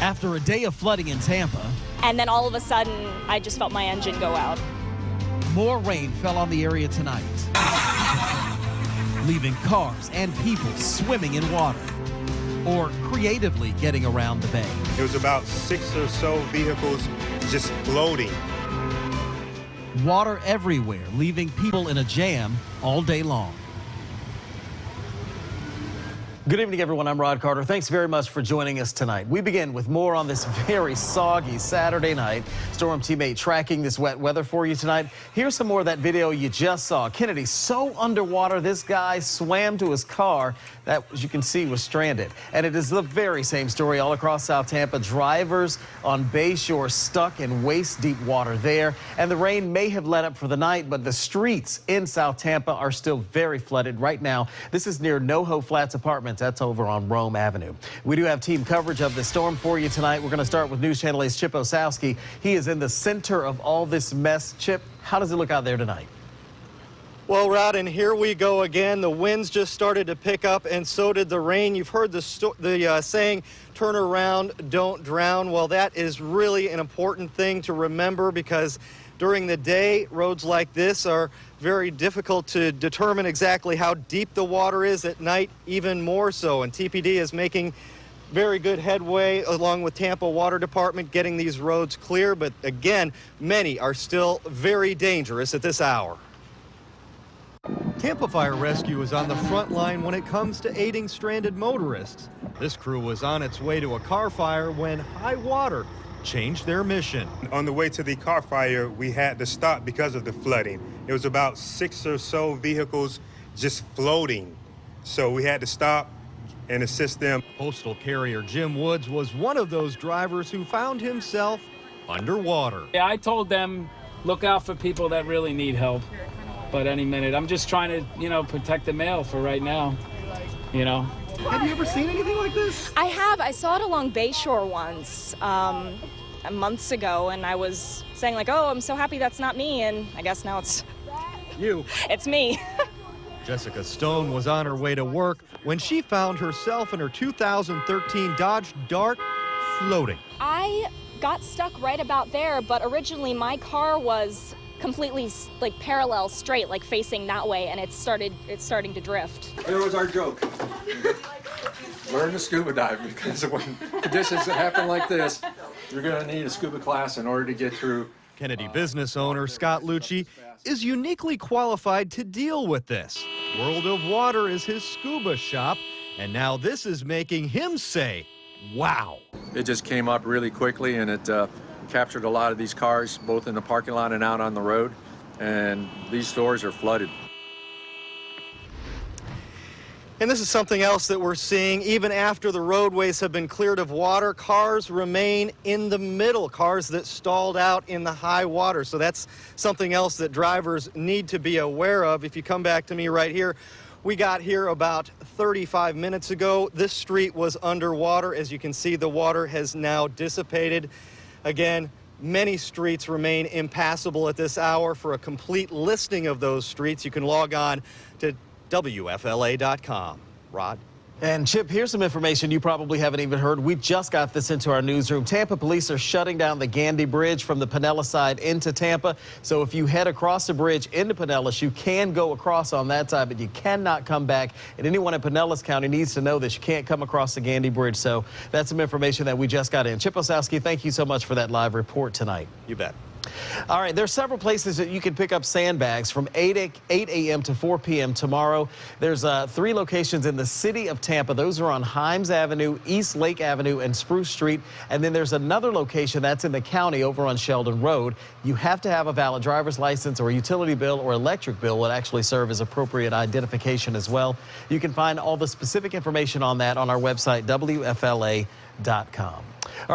After a day of flooding in Tampa, and then all of a sudden, I just felt my engine go out. more rain fell on the area tonight, leaving cars and people swimming in water or creatively getting around the bay. It was about 6 or so vehicles just floating. Water everywhere, leaving people in a jam all day long. Good evening, everyone. I'm Rod Carter. Thanks very much for joining us tonight. We begin with more on this very soggy Saturday night. Storm Team 8 tracking this wet weather for you tonight. Here's some more of that video you just saw. Kennedy, so underwater, this guy swam to his car that, as you can see, was stranded. And it is the very same story all across South Tampa. Drivers on Bay Shore stuck in waist-deep water there. And the rain may have let up for the night, but the streets in South Tampa are still very flooded right now. This is near NoHo Flats Apartments. That's over on Rome Avenue. We do have team coverage of the storm for you tonight. We're going to start with News Channel 8's Chip Osowski. He is in the center of all this mess. Chip, how does it look out there tonight? Well, Rod, and here we go again. The winds just started to pick up, and so did the rain. You've heard the saying, turn around, don't drown. Well, that is really an important thing to remember because during the day, roads like this are very difficult to determine exactly how deep the water is. At night, even more so. And TPD is making very good headway along with Tampa Water Department getting these roads clear. But again, many are still very dangerous at this hour. Tampa Fire Rescue is on the front line when it comes to aiding stranded motorists. This crew was on its way to a car fire when high water changed their mission. On the way to the car fire, we had to stop because of the flooding. It was about 6 or so vehicles just floating. So we had to stop and assist them. Postal carrier Jim Woods was one of those drivers who found himself underwater. Yeah, I told them, look out for people that really need help. But any minute, I'm just trying to, protect the mail for right now, Have you ever seen anything like this? I have. I saw it along Bay Shore once, months ago, and I was saying like, oh, I'm so happy that's not me, and I guess now it's it's me. Jessica Stone was on her way to work when she found herself in her 2013 Dodge Dart floating. I got stuck right about there, but originally my car was completely parallel straight, like facing that way, and it's starting to drift. Here was our joke. Learn to scuba dive, because when conditions that happen like this, you're going to need a scuba class in order to get through. Kennedy business owner Scott Lucci is uniquely qualified to deal with this. World of Water is his scuba shop, and now this is making him say, wow. It just came up really quickly, and it captured a lot of these cars, both in the parking lot and out on the road, and these stores are flooded. And this is something else that we're seeing. Even after the roadways have been cleared of water, cars remain in the middle, cars that stalled out in the high water. So that's something else that drivers need to be aware of. If you come back to me right here, we got here about 35 minutes ago. This street was underwater. As you can see, the water has now dissipated. Again, many streets remain impassable at this hour. For a complete listing of those streets, you can log on to WFLA.com. Rod? And Chip, here's some information you probably haven't even heard. We just got this into our newsroom. Tampa police are shutting down the Gandy Bridge from the Pinellas side into Tampa. So if you head across the bridge into Pinellas, you can go across on that side, but you cannot come back. And anyone in Pinellas County needs to know this. You can't come across the Gandy Bridge. So that's some information that we just got in. Chip Osowski, thank you so much for that live report tonight. You bet. All right, there's several places that you can pick up sandbags from 8 a.m. to 4 p.m. tomorrow. There's 3 locations in the city of Tampa. Those are on Himes Avenue, East Lake Avenue, and Spruce Street. And then there's another location that's in the county over on Sheldon Road. You have to have a valid driver's license or utility bill or electric bill would actually serve as appropriate identification as well. You can find all the specific information on that on our website, WFLA.com. All right.